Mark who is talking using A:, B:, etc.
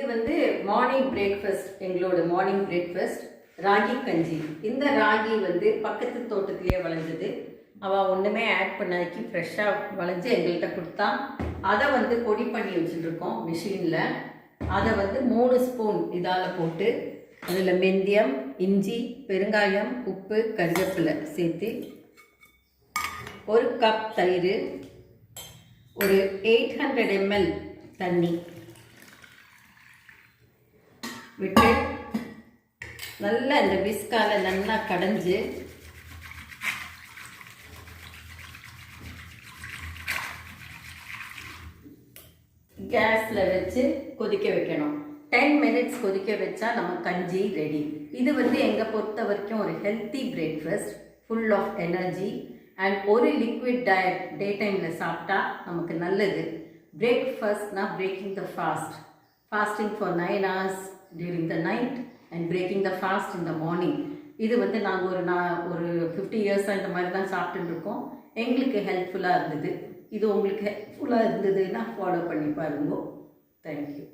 A: இது வந்து morning breakfast. எங்களோட மார்னிங் பிரேக்ஃபாஸ்ட் ராகி கஞ்சி. இந்த ராகி வந்து பக்கத்து தோட்டத்திலேயே விளைஞ்சது. அவள் ஒன்றுமே ஆட் பண்ணாக்கி ஃப்ரெஷ்ஷாக விளைஞ்சு எங்கள்கிட்ட கொடுத்தா. அதை வந்து பொடி பண்ணி வச்சுட்டுருக்கோம் மிஷினில். அதை வந்து 3 ஸ்பூன் இதால் போட்டு அதில் வெந்தயம், இஞ்சி, பெருங்காயம், உப்பு, கருவேப்பிலை சேர்த்து 1 கப் தயிர், ஒரு 800 ml தண்ணி விட்டு நல்லா இந்த விஸ்கால நல்லா கடைஞ்சி கேஸில் வச்சு கொதிக்க வைக்கணும். 10 minutes கொதிக்க வச்சா நம்ம கஞ்சி ரெடி. இது வந்து எங்கள் பொறுத்த வரைக்கும் ஒரு healthy breakfast, full of energy and ஒரு லிக்விட் டயட் டே டைமில் சாப்பிட்டா நமக்கு நல்லது. பிரேக்ஃபாஸ்ட்னா breaking the fast, fasting for 9 hours during the night and breaking the fast in the morning. இது வந்து நாங்கள் ஒரு 50 years இந்த மாதிரி தான் சாப்பிட்டுட்டு இருக்கோம். எங்களுக்கு ஹெல்ப்ஃபுல்லாக இருந்தது. இது உங்களுக்கு ஹெல்ப்ஃபுல்லாக இருந்ததுன்னா ஃபாலோ பண்ணி பாருங்க. தேங்க்யூ.